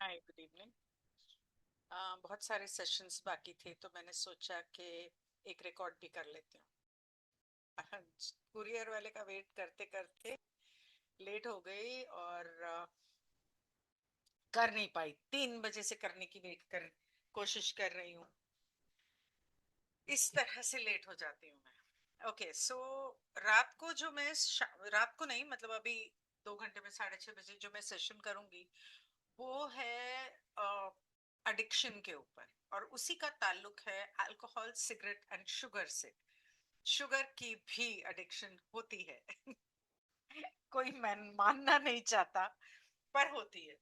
हाय, good evening. बहुत सारे sessions बाकी थे तो मैंने सोचा कि एक रिकॉर्ड भी कर लेती हूँ। कुरियर वाले का वेट करते करते लेट हो गई और कर नहीं पाई। 3 बजे से करने की वेट कर कोशिश कर रही हूँ। इस तरह से लेट हो जाती हूँ मैं। ओके, सो रात को जो मैं रात को नहीं, मतलब अभी 2 घंटे में 6:30 बजे जो मैं सेशन करूंगी वो है एडिक्शन के ऊपर, और उसी का ताल्लुक है अल्कोहल, सिगरेट एंड शुगर से। शुगर की भी एडिक्शन होती है। कोई मानना नहीं चाहता, पर होती है।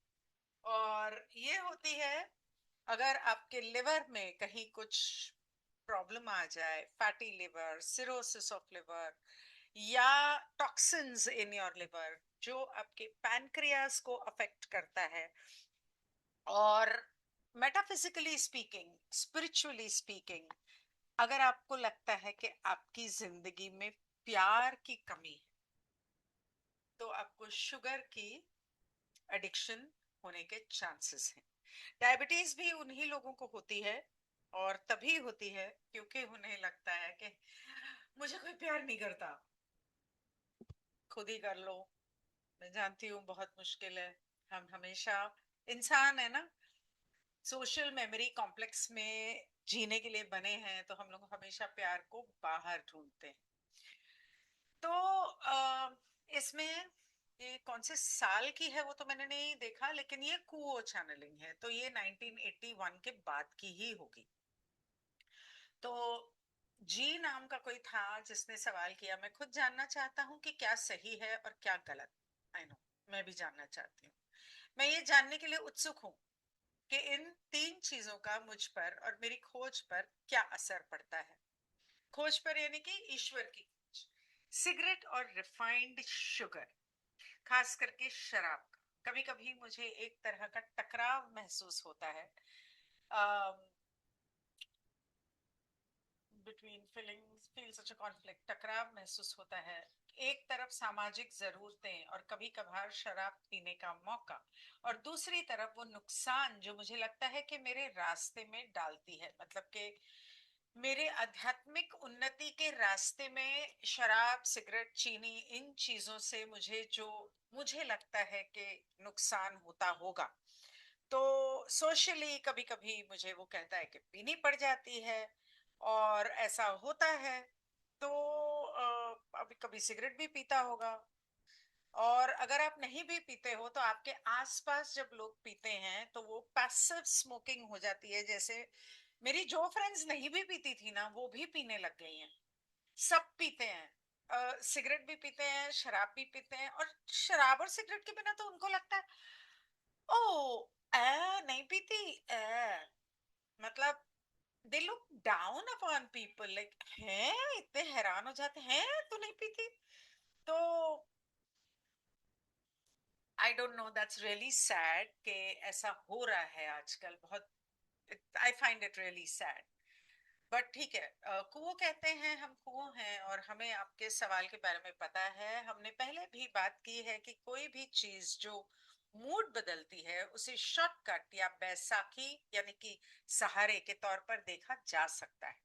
और ये होती है अगर आपके लिवर में कहीं कुछ प्रॉब्लम आ जाए, fatty liver, cirrhosis of liver, या टॉक्सिन्स इन योर लिवर जो आपके पैनक्रियास को अफेक्ट करता है। और मेटाफिजिकली स्पीकिंग, स्पिरिचुअली स्पीकिंग, अगर आपको लगता है कि आपकी जिंदगी में प्यार की कमी है तो आपको शुगर की एडिक्शन होने के चांसेस हैं। डायबिटीज भी उन्हीं लोगों को होती है, और तभी होती है क्योंकि उन्हें लगता है कि मुझे कोई प्यार नहीं करता, खुद ही कर लो। मैं जानती हूँ बहुत मुश्किल है। हम हमेशा, इंसान है ना, सोशल मेमोरी कॉम्प्लेक्स में जीने के लिए बने हैं, तो हम लोग हमेशा प्यार को बाहर ढूंढते हैं। तो इसमें ये कौन से साल की है वो तो मैंने नहीं देखा, लेकिन ये कुओ चैनलिंग है, तो ये 1981 के बाद की ही होगी। तो जी नाम का कोई था जिसने सवाल किया, मैं खुद जानना चाहता हूँ कि क्या सही है और क्या गलत। आई नो, मैं भी जानना चाहती हूँ। मैं ये जानने के लिए उत्सुक हूँ कि इन 3 चीजों का मुझ पर और मेरी खोज पर क्या असर पड़ता है। खोज पर यानी कि ईश्वर की खोज। सिगरेट और रिफाइंड शुगर, खास करके शराब का, कभी कभी मुझे एक तरह का टकराव महसूस होता है। Between feelings, feel such a conflict, टकराव महसूस होता है। एक तरफ सामाजिक जरूरतें और कभी कभार शराब पीने का मौका, और दूसरी तरफ वो नुकसान जो मुझे लगता है कि मेरे रास्ते में डालती है, मतलब कि मेरे आध्यात्मिक उन्नति के रास्ते में शराब, सिगरेट, चीनी, इन चीजों से मुझे लगता है कि नुकसान होता होगा। तो सोशली कभी कभी मुझे वो कहता है कि पीनी पड़ जाती है, और ऐसा होता है। तो अभी कभी सिगरेट भी पीता होगा। और अगर आप नहीं भी पीते हो तो आपके आसपास जब लोग पीते हैं तो वो पैसिव स्मोकिंग हो जाती है। जैसे मेरी जो फ्रेंड्स नहीं भी पीती थी ना, वो भी पीने लग गई हैं। सब पीते हैं, सिगरेट भी पीते हैं, शराब भी पीते हैं। और शराब और सिगरेट के बिना तो उनको लगता है, ओ, नहीं पीती, मतलब they look down upon people, like हैं, इतने हैरान हो जाते हैं तू नहीं पीती। तो I don't know, that's really sad कि ऐसा हो रहा है आजकल बहुत। I find it really sad. But ठीक है, कुओं कहते हैं, हम कुओं हैं, और हमें आपके सवाल के बारे में पता है। हमने पहले भी बात की है कि कोई भी चीज जो मूड बदलती है उसे शॉर्टकट या बैसाखी यानी कि सहारे के तौर पर देखा जा सकता है।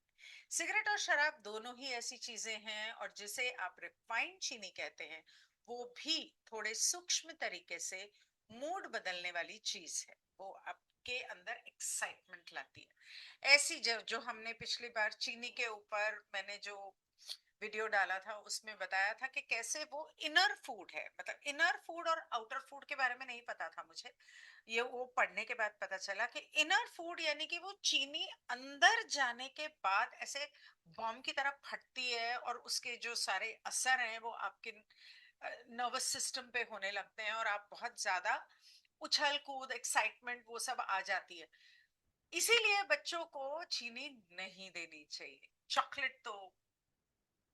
सिगरेट और शराब दोनों ही ऐसी चीजें हैं, और जिसे आप रिफाइंड चीनी कहते हैं वो भी थोड़े सूक्ष्म तरीके से मूड बदलने वाली चीज है। वो आपके अंदर एक्साइटमेंट लाती है। ऐसी जो हमने पिछली बार चीनी के ऊपर मैंने जो वीडियो डाला था उसमें बताया था कि कैसे वो इनर फूड है, मतलब इनर फूड और आउटर फूड के बारे में नहीं पता था मुझे। ये वो पढ़ने के बाद पता चला कि इनर फूड यानी कि वो चीनी अंदर जाने के बाद ऐसे बॉम्ब की तरह फटती है, और उसके जो सारे असर हैं वो आपके नर्वस सिस्टम पे होने लगते हैं, और आप बहुत ज्यादा उछल कूद, एक्साइटमेंट, वो सब आ जाती है। इसीलिए बच्चों को चीनी नहीं देनी चाहिए। चॉकलेट तो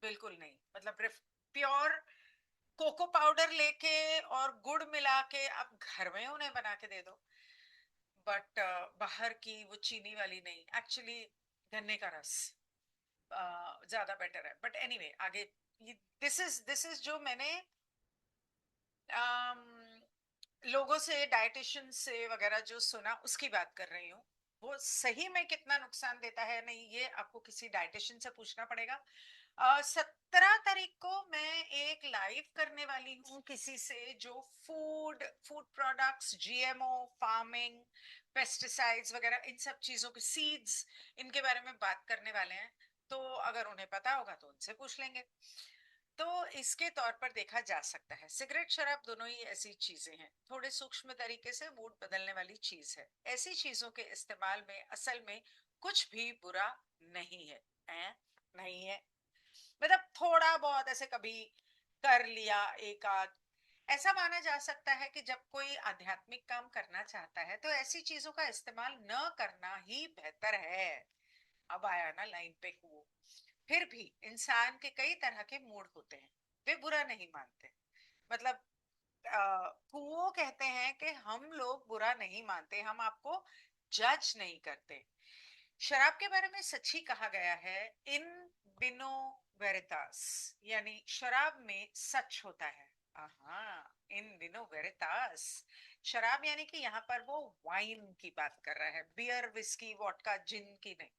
बिल्कुल नहीं, मतलब प्योर कोको पाउडर लेके और गुड़ मिला के आप घर में उन्हें बना के दे दो। बट बाहर की वो चीनी वाली नहीं, एक्चुअली गन्ने का रस ज्यादा बेटर है। बट एनीवे, आगे दिस इज जो मैंने लोगों से, डाइटिशियन से वगैरह जो सुना उसकी बात कर रही हूँ। वो सही में कितना नुकसान देता है नहीं, ये आपको किसी डाइटिशियन से पूछना पड़ेगा। 17 तारीख को मैं एक लाइव करने वाली हूँ किसी से जो food food products, GMO farming, pesticides वगैरह, इन सब चीजों के सीड्स, इनके बारे में बात करने वाले हैं। तो अगर उन्हें पता होगा तो उनसे पूछ लेंगे। तो इसके तौर पर देखा जा सकता है सिगरेट शराब दोनों ही ऐसी चीजें हैं, थोड़े सूक्ष्म तरीके से मूड बदलने वाली चीज है। ऐसी चीजों के इस्तेमाल में असल में कुछ भी बुरा नहीं है। नहीं है, मतलब थोड़ा बहुत ऐसे कभी कर लिया एक आध, ऐसा माना जा सकता है कि जब कोई आध्यात्मिक काम करना चाहता है तो ऐसी चीजों का इस्तेमाल न करना ही बेहतर है। अब आया ना लाइन पे कुओं। फिर भी इंसान के कई तरह के मूड होते हैं, वे बुरा नहीं मानते। मतलब कुओं कहते हैं कि हम लोग बुरा नहीं मानते, हम आपको जज नहीं करते। शराब के बारे में सच ही कहा गया है, इन बिनो वेरितास, यानी शराब में सच होता है। इन बिनो वेरितास, शराब यानी कि यहाँ पर वो वाइन की बात कर रहा है, बियर विस्की वोडका जिन की नहीं।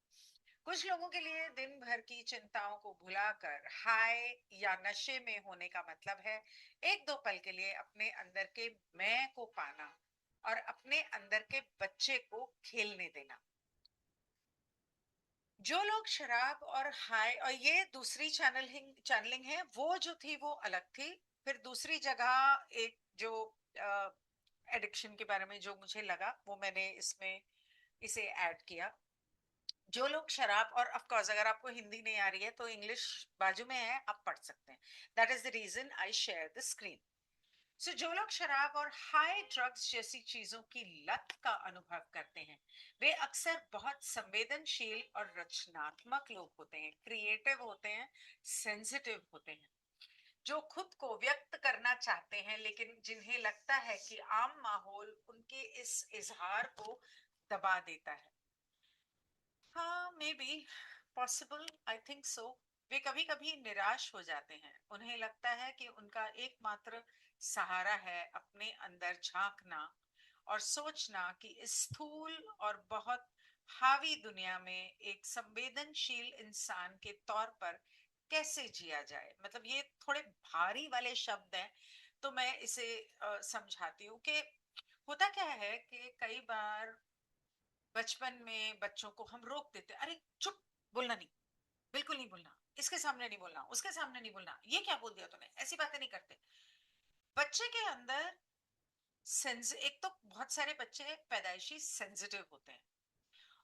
कुछ लोगों के लिए दिन भर की चिंताओं को भुलाकर हाय या नशे में होने का मतलब है एक दो पल के लिए अपने अंदर के मैं को पाना और अपने अंदर के बच्चे को खेलने देना। जो लोग शराब और हाय, और ये दूसरी चैनलिंग है, वो जो थी वो अलग थी। फिर दूसरी जगह एक जो एडिक्शन के बारे में जो मुझे लगा वो मैंने इसमें इसे ऐड किया। जो लोग शराब, और ऑफ कोर्स अगर आपको हिंदी नहीं आ रही है तो इंग्लिश बाजू में है, आप पढ़ सकते हैं। That is the reason I share the screen. So जो लोग शराब और हाई ड्रग्स जैसी चीजों की लत का अनुभव करते हैं वे अक्सर बहुत संवेदनशील और रचनात्मक लोग होते हैं, क्रिएटिव होते हैं, सेंसिटिव होते हैं, जो खुद को व्यक्त करना चाहते हैं लेकिन जिन्हें लगता है कि आम माहौल उनके इस इजहार को दबा देता है। हाँ, may be possible, I think so. वे कभी कभी निराश हो जाते हैं, उन्हें लगता है कि उनका एकमात्र सहारा है अपने अंदर झांकना और सोचना कि इस स्थूल और बहुत हावी दुनिया में एक संवेदनशील इंसान के तौर पर कैसे जिया जाए। मतलब ये थोड़े भारी वाले शब्द हैं, तो मैं इसे समझाती हूँ कि होता क्या है कि कई बार बचपन में बच्चों को हम रोक देते, अरे चुप, बोलना नहीं, बिल्कुल नहीं बोलना, इसके सामने नहीं बोलना, उसके सामने नहीं बोलना, ये क्या बोल दिया तूने, ऐसी बातें नहीं करते। बच्चे के अंदर सेंस, एक तो बहुत सारे बच्चे पैदाइशी सेंसिटिव होते हैं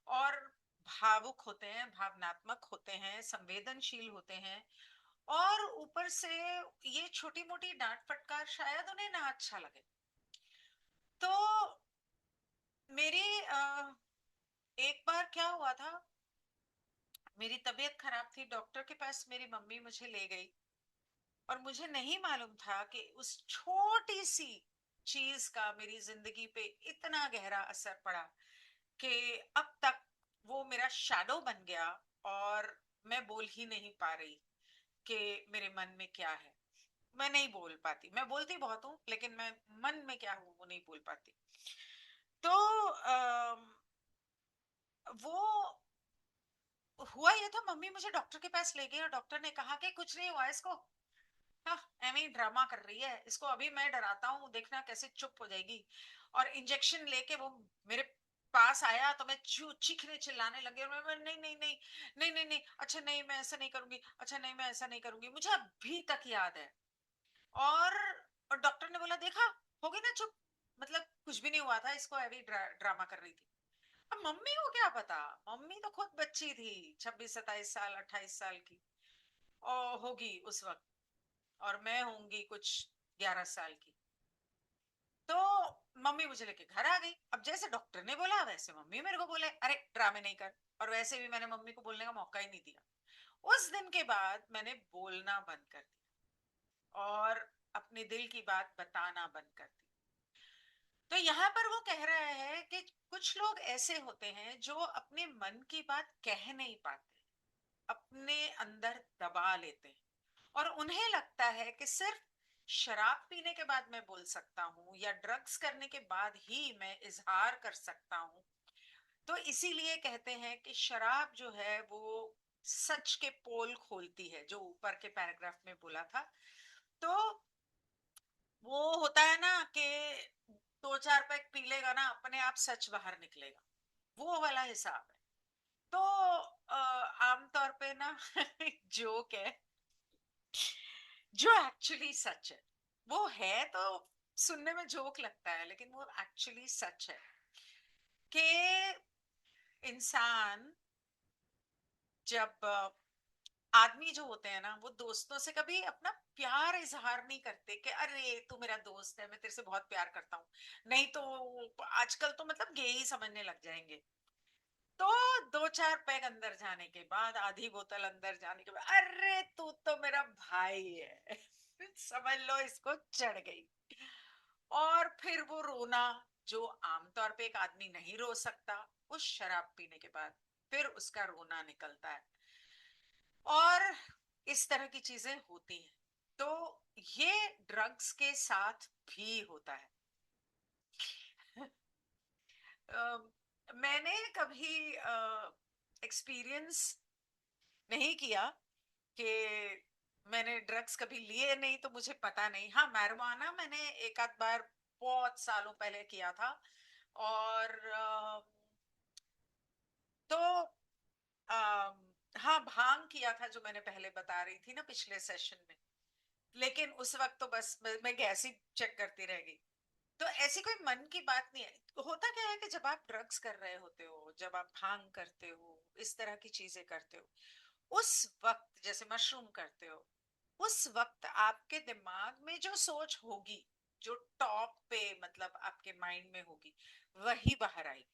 और भावुक होते हैं, भावनात्मक होते हैं, संवेदनशील होते हैं, और ऊपर से ये छोटी मोटी डांट फटकार शायद उन्हें ना अच्छा लगे। तो मेरी एक बार क्या हुआ था, मेरी तबीयत खराब थी, डॉक्टर के पास मेरी मम्मी मुझे ले गई और मुझे नहीं मालूम था कि उस छोटी सी चीज का मेरी जिंदगी पे इतना गहरा असर पड़ा कि अब तक वो मेरा शैडो बन गया और मैं बोल ही नहीं पा रही कि मेरे मन में क्या है। मैं नहीं बोल पाती, मैं बोलती बहुत हूँ लेकिन मैं मन में क्या हूँ वो नहीं बोल पाती। तो वो हुआ ये था, मम्मी मुझे डॉक्टर के पास ले गई और डॉक्टर ने कहा कि कुछ नहीं हुआ इसको, हाँ एਵੇਂ ही ड्रामा कर रही है, इसको अभी मैं डराता हूँ, देखना कैसे चुप हो जाएगी। और इंजेक्शन लेके वो मेरे पास आया तो मैं चीखने चिल्लाने लगी और मैं नहीं नहीं नहीं नहीं नहीं नहीं, अच्छा नहीं मैं ऐसा नहीं करूंगी, अच्छा नहीं मैं ऐसा नहीं करूंगी, मुझे अभी तक याद है। और और डॉक्टर ने बोला देखा, हो गई ना चुप, मतलब कुछ भी नहीं हुआ था, इसको अभी ड्रामा कर रही थी। अब मम्मी को क्या पता, मम्मी तो खुद बच्ची थी, 26 27 साल 28 साल की और होगी उस वक्त, और मैं होंगी कुछ 11 साल की। तो मम्मी मुझे लेके घर आ गई। अब जैसे डॉक्टर ने बोला वैसे मम्मी मेरे को बोले अरे ड्रामे नहीं कर, और वैसे भी मैंने मम्मी को बोलने का मौका ही नहीं दिया। उस दिन के बाद मैंने बोलना बंद कर दिया और अपने दिल की बात बताना बंद कर दी। तो यहाँ पर वो कह रहा है कि कुछ लोग ऐसे होते हैं जो अपने मन की बात कह नहीं पाते, अपने अंदर दबा लेते हैं और उन्हें लगता है कि सिर्फ शराब पीने के बाद मैं बोल सकता हूँ या ड्रग्स करने के बाद ही मैं इजहार कर सकता हूँ। तो इसीलिए कहते हैं कि शराब जो है वो सच के पोल खोलती है, जो ऊपर के पैराग्राफ में बोला था। तो वो होता है ना कि 2-4 पैग पी लेगा ना, अपने आप सच बाहर निकलेगा, वो वाला हिसाब है। तो आमतौर पे ना जोक है जो एक्चुअली सच है। वो है तो सुनने में जोक लगता है, लेकिन वो एक्चुअली सच है कि इंसान जब आदमी जो होते हैं ना, वो दोस्तों से कभी अपना प्यार इजहार नहीं करते कि अरे तू मेरा दोस्त है, मैं तेरे से बहुत प्यार करता हूँ। नहीं तो आजकल तो मतलब गे ही समझने लग जाएंगे। तो 2-4 पैग अंदर जाने के बाद, आधी बोतल अंदर जाने के बाद, अरे तू तो मेरा भाई है समझ लो इसको चढ़ गई। और फिर वो रोना, जो आमतौर पे एक आदमी नहीं रो सकता, उस शराब पीने के बाद फिर उसका रोना निकलता है। और इस तरह की चीजें होती हैं। तो ये ड्रग्स के साथ भी होता है। मैंने कभी एक्सपीरियंस नहीं किया कि मैंने ड्रग्स कभी लिए नहीं, तो मुझे पता नहीं। हाँ, मैरिजुआना मैंने एक आध बार बहुत सालों पहले किया था। और तो हाँ, भांग किया था, जो मैंने पहले बता रही थी ना पिछले सेशन में। लेकिन उस वक्त तो बस मैं गैस ही चेक करती रह गई। तो ऐसी कोई मन की बात नहीं है। होता क्या है कि जब आप ड्रग्स कर रहे होते हो, जब आप भांग करते हो, इस तरह की चीजें करते हो, उस वक्त जैसे मशरूम करते हो, उस वक्त आपके दिमाग में जो सोच होगी, जो टॉप पे मतलब आपके माइंड में होगी, वही बाहर आएगी।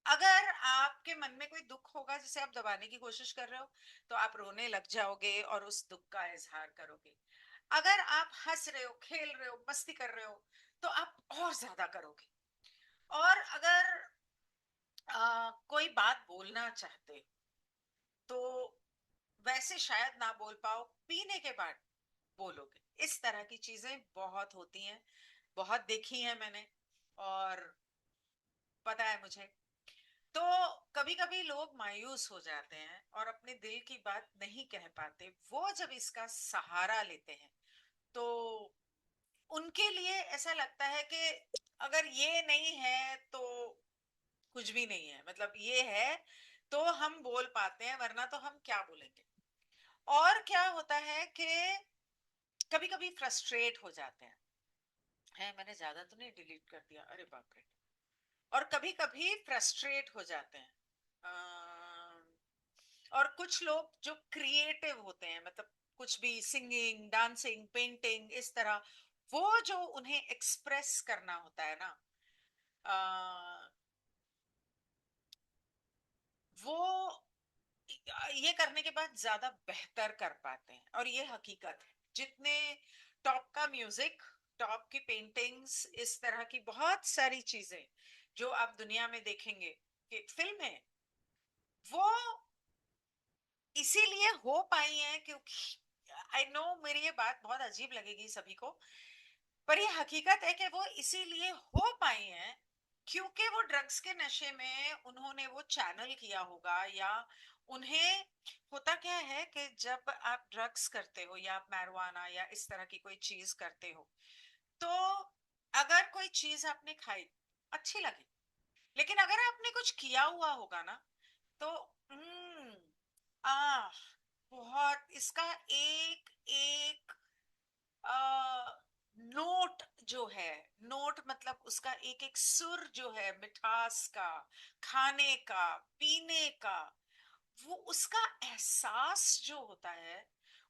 अगर आपके मन में कोई दुख होगा जिसे आप दबाने की कोशिश कर रहे हो, तो आप रोने लग जाओगे और उस दुख का इजहार करोगे। अगर आप हंस रहे हो, खेल रहे हो, मस्ती कर रहे हो, तो आप और ज्यादा करोगे। और अगर कोई बात बोलना चाहते हो, तो वैसे शायद ना बोल पाओ, पीने के बाद बोलोगे। इस तरह की चीजें बहुत होती हैं, बहुत देखी है मैंने, और पता है मुझे। तो कभी कभी लोग मायूस हो जाते हैं और अपने दिल की बात नहीं कह पाते। वो जब इसका सहारा लेते हैं, तो उनके लिए ऐसा लगता है कि अगर ये नहीं है तो कुछ भी नहीं है, मतलब ये है तो हम बोल पाते हैं, वरना तो हम क्या बोलेंगे। और क्या होता है कि कभी कभी फ्रस्ट्रेट हो जाते हैं। मैंने ज्यादा तो नहीं डिलीट कर दिया, अरे बाप रे। और कभी कभी फ्रस्ट्रेट हो जाते हैं। और कुछ लोग जो क्रिएटिव होते हैं, मतलब कुछ भी सिंगिंग, डांसिंग, पेंटिंग, इस तरह, वो जो उन्हें एक्सप्रेस करना होता है ना, वो ये करने के बाद ज्यादा बेहतर कर पाते हैं। और ये हकीकत है। जितने टॉप का म्यूजिक, टॉप की पेंटिंग्स, इस तरह की बहुत सारी चीजें जो आप दुनिया में देखेंगे कि फिल्में, वो इसीलिए हो पाई हैं क्योंकि, आई नो मेरी ये बात बहुत अजीब लगेगी सभी को, पर ये हकीकत है कि वो इसीलिए हो पाई हैं क्योंकि वो ड्रग्स के नशे में उन्होंने वो चैनल किया होगा, या उन्हें, होता क्या है कि जब आप ड्रग्स करते हो या आप मैरिजुआना या इस तरह की कोई चीज करते हो, तो अगर कोई चीज आपने खाई, अच्छी लगी, लेकिन अगर आपने कुछ किया हुआ होगा ना, तो आ बहुत इसका एक एक नोट जो है, नोट मतलब उसका एक एक सुर जो है, मिठास का, खाने का, पीने का, वो उसका एहसास जो होता है,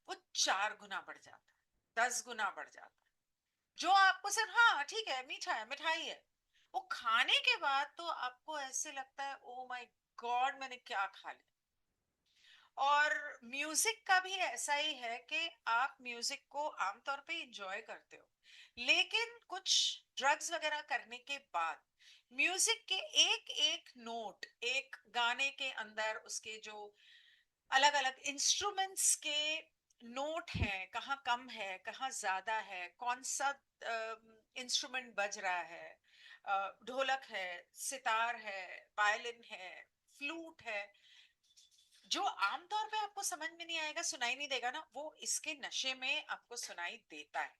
वो 4 गुना बढ़ जाता है, 10 गुना बढ़ जाता है। जो आपको सिर्फ, हाँ ठीक है, मीठा है, मिठाई है, वो खाने के बाद तो आपको ऐसे लगता है, ओ माय गॉड, मैंने क्या खा लिया। और म्यूजिक का भी ऐसा ही है कि आप म्यूजिक को आमतौर पे एंजॉय करते हो, लेकिन कुछ ड्रग्स वगैरह करने के बाद म्यूजिक के एक एक नोट, एक गाने के अंदर उसके जो अलग अलग इंस्ट्रूमेंट्स के नोट है, कहाँ कम है, कहाँ ज्यादा है, कौन सा इंस्ट्रूमेंट बज रहा है, ढोलक है, सितार है, वायलिन है, फ्लूट है, जो आमतौर पे आपको समझ में नहीं आएगा, सुनाई नहीं देगा ना, वो इसके नशे में आपको सुनाई देता है।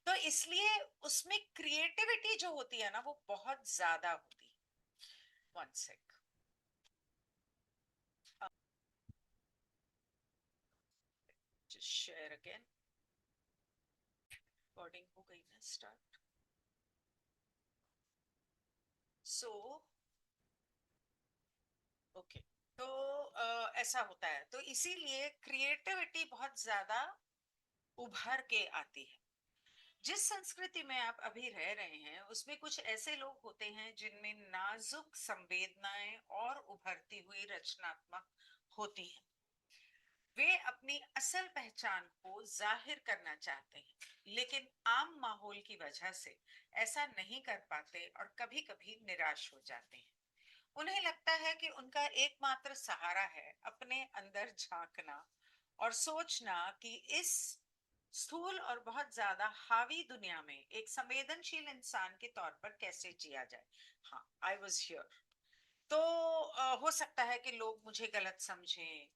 तो इसलिए उसमें क्रिएटिविटी जो होती है ना वो बहुत ज्यादा होती है। One sec, share again. Recording हो गई ना स्टार्ट? सो ओके, तो ऐसा होता है, तो इसीलिए क्रिएटिविटी बहुत ज्यादा उभर के आती है। जिस संस्कृति में आप अभी रह रहे हैं उसमें कुछ ऐसे लोग होते हैं जिनमें नाजुक संवेदनाएं और उभरती हुई रचनात्मक होती हैं। वे अपनी असल पहचान को जाहिर करना चाहते हैं लेकिन आम माहौल की वजह से ऐसा नहीं कर पाते और कभी-कभी निराश हो जाते हैं। उन्हें लगता है कि उनका एकमात्र सहारा है अपने अंदर झांकना और सोचना कि इस स्थूल और बहुत ज्यादा हावी दुनिया में एक संवेदनशील इंसान के तौर पर कैसे जिया जाए। हाँ, आई वॉज हियर। तो हो सकता है कि लोग मुझे गलत समझें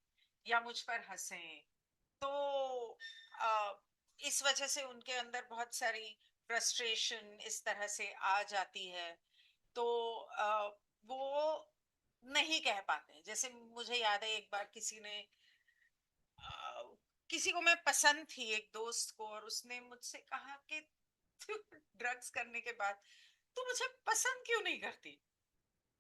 या मुझ पर हंसें, तो इस वजह से उनके अंदर बहुत सारी फ्रस्ट्रेशन इस तरह से आ जाती है। तो वो नहीं कह पाते। जैसे मुझे याद है एक बार किसी को मैं पसंद थी, एक दोस्त को, और उसने मुझसे कहा कि तू ड्रग्स करने के बाद तू मुझे पसंद क्यों नहीं करती?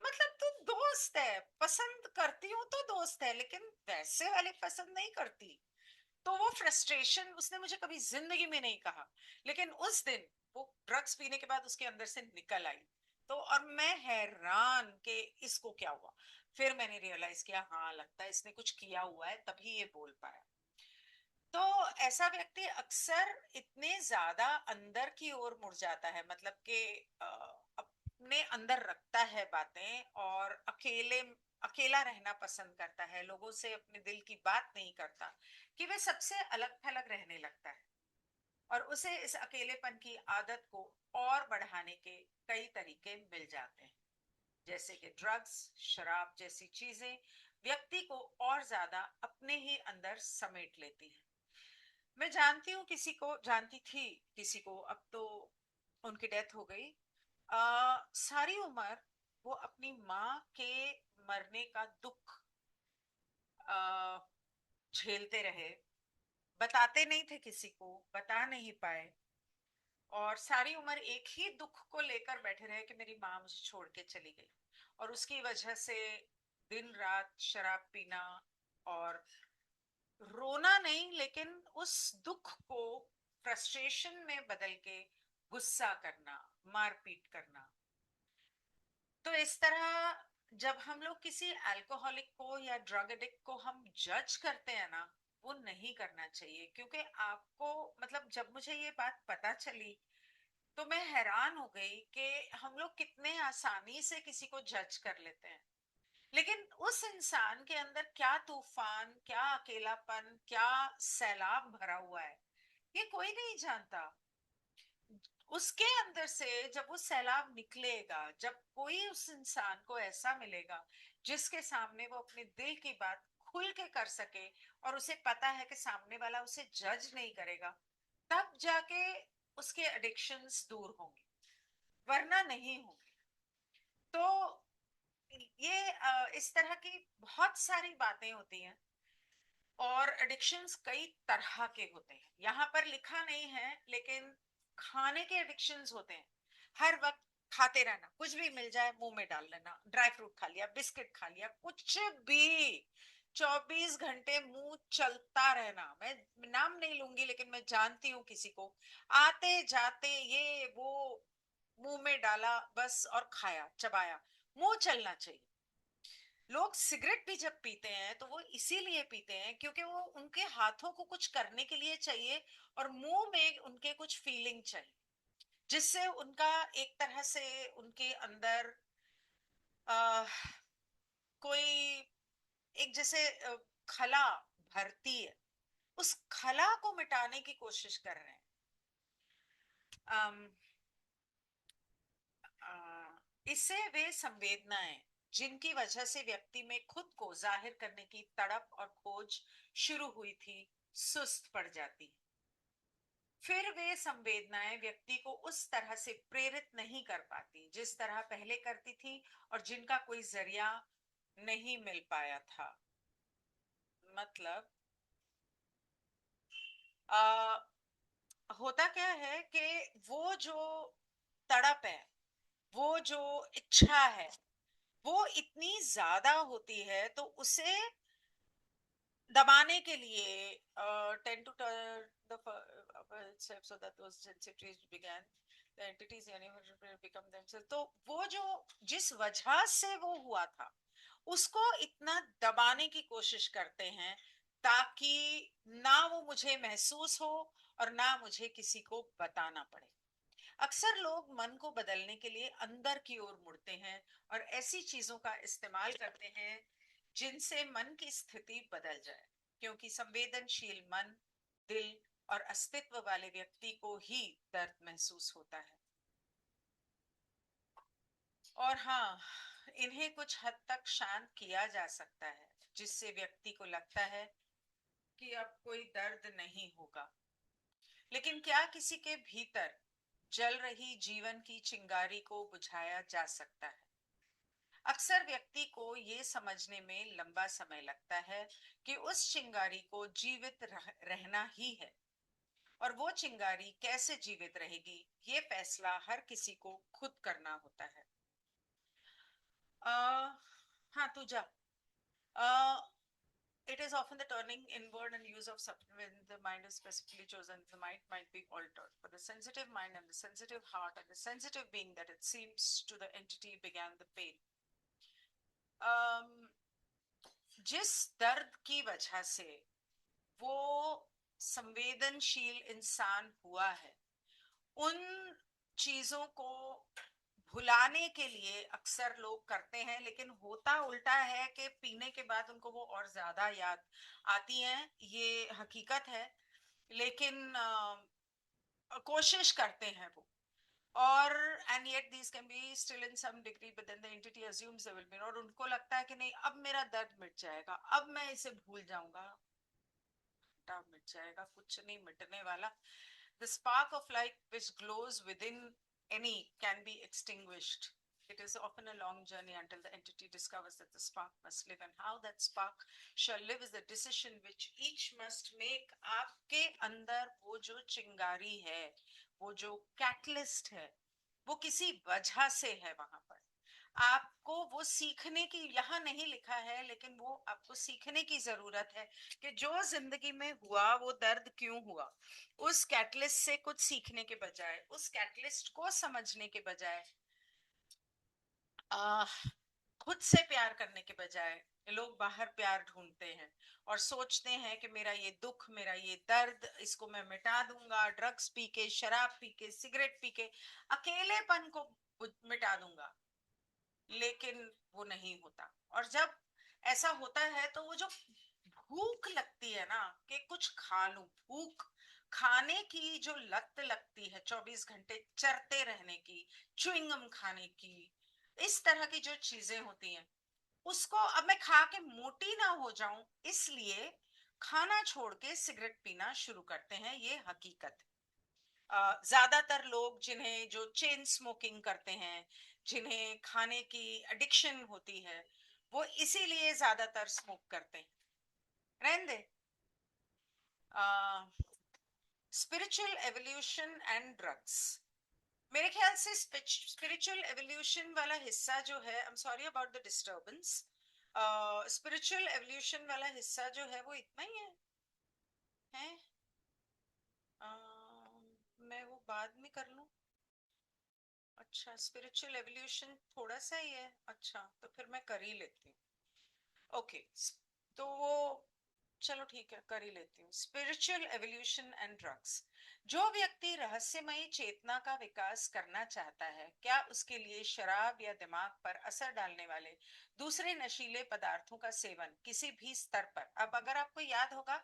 मतलब तू दोस्त है, पसंद करती हूँ तो दोस्त है, लेकिन वैसे वाले पसंद नहीं करती। तो वो फ्रस्ट्रेशन उसने मुझे कभी जिंदगी में नहीं कहा, लेकिन उस दिन वो ड्रग्स पीने के बाद उसके अंदर से निकल आई। तो और मैं हैरान कि इसको क्या हुआ। फिर मैंने रियलाइज किया, हाँ लगता है इसने कुछ किया हुआ है तभी ये बोल पाया। तो ऐसा व्यक्ति अक्सर इतने ज्यादा अंदर की ओर मुड़ जाता है, मतलब कि अपने अंदर रखता है बातें और अकेला रहना पसंद करता है, लोगों से अपने दिल की बात नहीं करता, कि वह सबसे अलग थलग रहने लगता है। और उसे इस अकेलेपन की आदत को और बढ़ाने के कई तरीके मिल जाते हैं, जैसे कि ड्रग्स, शराब जैसी चीजें व्यक्ति को और ज्यादा अपने ही अंदर समेट लेती हैं। मैं जानती हूँ किसी को, जानती थी किसी को, अब तो उनकी डेथ हो गई। सारी उम्र वो अपनी माँ के मरने का दुख आ, झेलते रहे, बताते नहीं थे, किसी को बता नहीं पाए, और सारी उम्र एक ही दुख को लेकर बैठे रहे कि मेरी माँ मुझे छोड़ के चली गई। और उसकी वजह से दिन रात शराब पीना और रोना नहीं, लेकिन उस दुख को फ्रस्ट्रेशन में बदल के गुस्सा करना, मारपीट करना। तो इस तरह जब हम लोग किसी अल्कोहलिक को या ड्रग एडिक्ट को हम जज करते हैं ना, वो नहीं करना चाहिए। क्योंकि आपको, मतलब जब मुझे ये बात पता चली तो मैं हैरान हो गई कि हम लोग कितने आसानी से किसी को जज कर लेते हैं, लेकिन उस इंसान के अंदर क्या तूफान, क्या अकेलापन, क्या सैलाब भरा हुआ है, ये कोई नहीं जानता। उसके अंदर से जब वो सैलाब निकलेगा, जब कोई उस इंसान को ऐसा मिलेगा जिसके सामने वो अपने दिल की बात खुल के कर सके, और उसे पता है कि सामने वाला उसे जज नहीं करेगा, तब जाके उसके एडिक्शंस दूर होंगे, वरना नहीं होंगे। तो ये इस तरह की बहुत सारी बातें होती हैं, और एडिक्शंस कई तरह के होते हैं, यहाँ पर लिखा नहीं है, लेकिन खाने के एडिक्शंस होते हैं। हर वक्त खाते रहना, कुछ भी मिल जाए मुंह में डाल लेना, ड्राई फ्रूट खा लिया, बिस्किट खा लिया, कुछ भी, 24 घंटे मुंह चलता रहना। मैं नाम नहीं लूंगी, लेकिन मैं जानती हूँ किसी को, आते जाते ये वो मुंह में डाला बस, और खाया चबाया, मुंह चलना चाहिए। लोग सिगरेट भी जब पीते हैं तो वो इसीलिए पीते हैं क्योंकि वो उनके हाथों को कुछ करने के लिए चाहिए, और मुंह में उनके कुछ फीलिंग चाहिए, जिससे उनका एक तरह से उनके अंदर आ, कोई एक जैसे खला भरती है। उस खला को मिटाने की कोशिश कर रहे हैं। इससे वे संवेदनाएं जिनकी वजह से व्यक्ति में खुद को जाहिर करने की तड़प और खोज शुरू हुई थी, सुस्त पड़ जाती। फिर वे संवेदनाएं व्यक्ति को उस तरह से प्रेरित नहीं कर पाती जिस तरह पहले करती थी, और जिनका कोई जरिया नहीं मिल पाया था। मतलब आ, होता क्या है कि वो जो तड़प है, वो जो इच्छा है, वो इतनी ज्यादा होती है, तो उसे दबाने के लिए tend to turn the itself so that those sensitivities began the entities यानी become themselves। तो वो जो जिस वजह से वो हुआ था, उसको इतना दबाने की कोशिश करते हैं ताकि ना वो मुझे महसूस हो और ना मुझे किसी को बताना पड़े। अक्सर लोग मन को बदलने के लिए अंदर की ओर मुड़ते हैं और ऐसी चीजों का इस्तेमाल करते हैं जिनसे मन की स्थिति बदल जाए, क्योंकि संवेदनशील मन, दिल और अस्तित्व वाले व्यक्ति को ही दर्द महसूस होता है। और हाँ, इन्हें कुछ हद तक शांत किया जा सकता है, जिससे व्यक्ति को लगता है कि अब कोई दर्द नहीं होगा। लेकिन क्या किसी के भीतर जल रही जीवन की चिंगारी को बुझाया जा सकता है? अक्सर व्यक्ति को ये समझने में लंबा समय लगता है कि उस चिंगारी को जीवित रहना ही है, और वो चिंगारी कैसे जीवित रहेगी, ये फैसला हर किसी को खुद करना होता है। हाँ, तू जा। uh, it is often the turning inward and use of substance when the mind is specifically chosen. The mind might be altered, but the sensitive mind and the sensitive heart and the sensitive being that it seems to the entity began the pain. um, जिस दर्द की वजह से वो संवेदनशील इंसान हुआ है, उन चीजों को भुलाने के लिए अक्सर लोग करते हैं, लेकिन होता उल्टा है कि पीने के बाद उनको वो और ज्यादा याद आती हैं। ये हकीकत है। लेकिन कोशिश करते हैं वो, और and yet these can be still in some degree, but then the entity assumes they will be, और उनको लगता है कि नहीं, अब मेरा दर्द मिट जाएगा, अब मैं इसे भूल जाऊंगा। मिट जाएगा, कुछ नहीं मिटने वाला। The spark of light which glows within any can be extinguished. It is often a long journey until the entity discovers that the spark must live, and how that spark shall live is the decision which each must make. आपके अंदर वो जो चिंगारी है, वो जो catalyst है, वो किसी वजह से है वहां पर। आपको वो सीखने की, यहाँ नहीं लिखा है लेकिन वो आपको सीखने की जरूरत है कि जो जिंदगी में हुआ वो दर्द क्यों हुआ। उस कैटलिस्ट से कुछ सीखने के बजाय, उस कैटलिस्ट को समझने के बजाय, खुद से प्यार करने के बजाय लोग बाहर प्यार ढूंढते हैं और सोचते हैं कि मेरा ये दुख, मेरा ये दर्द, इसको मैं मिटा दूंगा ड्रग्स पी के, शराब पी के, सिगरेट पी के, अकेलेपन को मिटा दूंगा। लेकिन वो नहीं होता। और जब ऐसा होता है तो वो जो भूख लगती है ना, कि कुछ खा लूं, भूख खाने की जो लत लगती है, 24 घंटे चरते रहने की, च्युइंगम खाने की, इस तरह की जो चीजें होती हैं, उसको अब मैं खा के मोटी ना हो जाऊं, इसलिए खाना छोड़ के सिगरेट पीना शुरू करते हैं। ये हकीकत है। ज्यादातर लोग जिन्हें जो चेन स्मोकिंग करते हैं, जिन्हें खाने की एडिक्शन होती है, वो इसीलिए ज्यादातर स्मोक करते हैं। रहने दे। Spiritual evolution and drugs. मेरे ख्याल से स्पिरिचुअल एवोल्यूशन वाला हिस्सा जो है, I am sorry about the disturbance, spiritual evolution वाला हिस्सा जो है वो इतना ही है? मैं वो बाद में कर लूं? अच्छा, स्पिरिचुअल एवोल्यूशन थोड़ा सा ही है। अच्छा, तो फिर मैं कर ही लेती हूँ। ओके, तो वो, चलो ठीक है, कर ही लेती हूँ। Spiritual evolution and drugs. जो व्यक्ति रहस्यमयी चेतना का विकास करना चाहता है, क्या उसके लिए शराब या दिमाग पर असर डालने वाले दूसरे नशीले पदार्थों का सेवन किसी भी स्तर पर, अब अगर आपको याद होगा,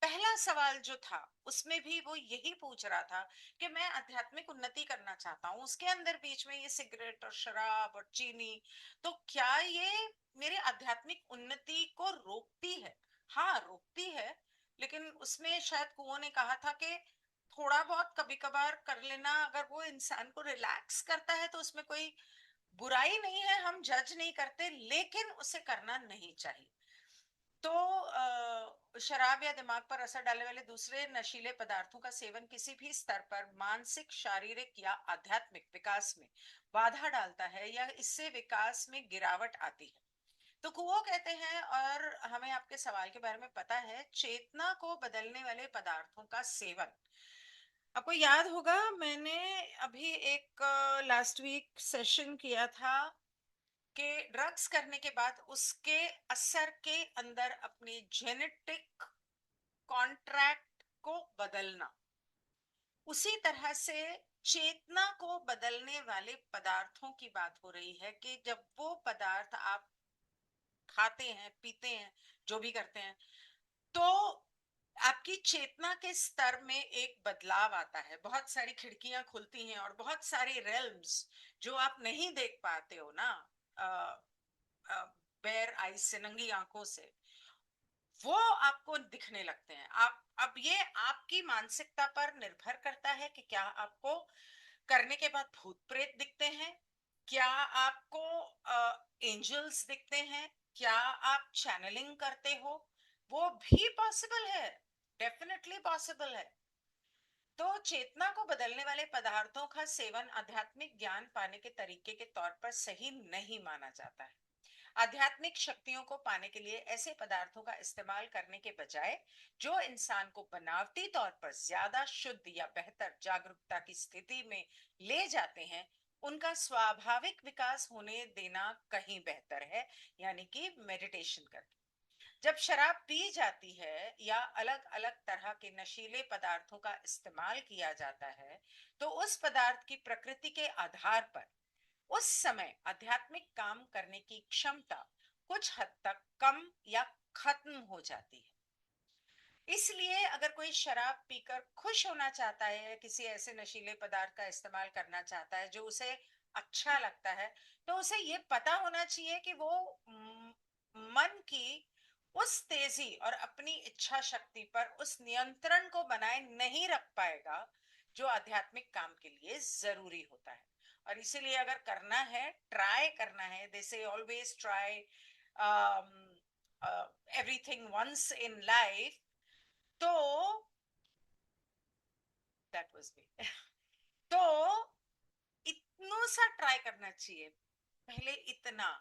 पहला सवाल जो था उसमें भी वो यही पूछ रहा था कि मैं आध्यात्मिक उन्नति करना चाहता हूँ, उसके अंदर बीच में ये सिगरेट और शराब और चीनी, तो क्या ये मेरे आध्यात्मिक उन्नति को रोकती है? हाँ, रोकती है, लेकिन उसमें शायद कुओं ने कहा था कि थोड़ा बहुत कभी कभार कर लेना, अगर वो इंसान को रिलैक्स करता है तो उसमें कोई बुराई नहीं है, हम जज नहीं करते, लेकिन उसे करना नहीं चाहिए। तो शराब या दिमाग पर असर डालने वाले दूसरे नशीले पदार्थों का सेवन किसी भी स्तर पर मानसिक, शारीरिक या आध्यात्मिक विकास में बाधा डालता है या इससे विकास में गिरावट आती है। तो कुओं कहते हैं, और हमें आपके सवाल के बारे में पता है, चेतना को बदलने वाले पदार्थों का सेवन। आपको याद होगा मैंने अभी एक लास्ट वीक सेशन किया था कि ड्रग्स करने के बाद उसके असर के अंदर अपनी जेनेटिक कॉन्ट्रैक्ट को बदलना, उसी तरह से चेतना को बदलने वाले पदार्थों की बात हो रही है कि जब वो पदार्थ आप खाते हैं, पीते हैं, जो भी करते हैं, तो आपकी चेतना के स्तर में एक बदलाव आता है, बहुत सारी खिड़कियां खुलती हैं और बहुत सारे रेल्म्स जो आप नहीं देख पाते हो ना बेर आईज से, नंगी आंखों से, वो आपको दिखने लगते हैं। आप अब ये आपकी मानसिकता पर निर्भर करता है कि क्या आपको करने के बाद भूत प्रेत दिखते हैं, क्या आपको एंजल्स दिखते हैं, क्या आप चैनलिंग करते हो, वो भी पॉसिबल है, डेफिनेटली पॉसिबल है। तो चेतना को बदलने वाले पदार्थों का सेवन आध्यात्मिक ज्ञान पाने के तरीके के तौर पर सही नहीं माना जाता है। आध्यात्मिक शक्तियों को पाने के लिए ऐसे पदार्थों का इस्तेमाल करने के बजाय जो इंसान को बनावटी तौर पर ज्यादा शुद्ध या बेहतर जागरूकता की स्थिति में ले जाते हैं, उनका स्वाभाविक विकास होने देना कहीं बेहतर है, यानी कि मेडिटेशन करके। जब शराब पी जाती है या अलग अलग तरह के नशीले पदार्थों का इस्तेमाल किया जाता है, तो उस पदार्थ की प्रकृति के आधार पर उस समय आध्यात्मिक काम करने की क्षमता कुछ हद तक कम या खत्म हो जाती है। इसलिए अगर कोई शराब पीकर खुश होना चाहता है, किसी ऐसे नशीले पदार्थ का इस्तेमाल करना चाहता है जो उसे अच्छा लगता है, तो उसे ये पता होना चाहिए कि वो मन की उस तेजी और अपनी इच्छा शक्ति पर उस नियंत्रण को बनाए नहीं रख पाएगा जो आध्यात्मिक काम के लिए जरूरी होता है। और इसीलिए अगर करना है, ट्राई करना है, they say always try everything once in life, तो दैट वाज मी। तो इतनों सा ट्राई करना चाहिए, पहले इतना,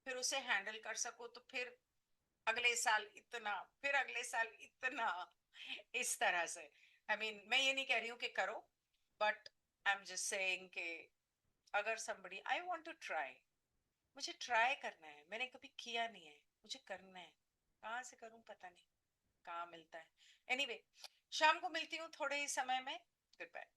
फिर उसे हैंडल कर सको तो फिर अगले साल इतना, फिर अगले साल इतना, इस तरह से। आई मीन मैं ये नहीं कह रही हूँ कि करो, but I am just saying कि अगर somebody I want to try, मुझे ट्राई करना है, मैंने कभी किया नहीं है, मुझे करना है, कहाँ से करूं पता नहीं, कहाँ मिलता है। एनीवे, शाम को मिलती हूँ थोड़े ही समय में। Good bye.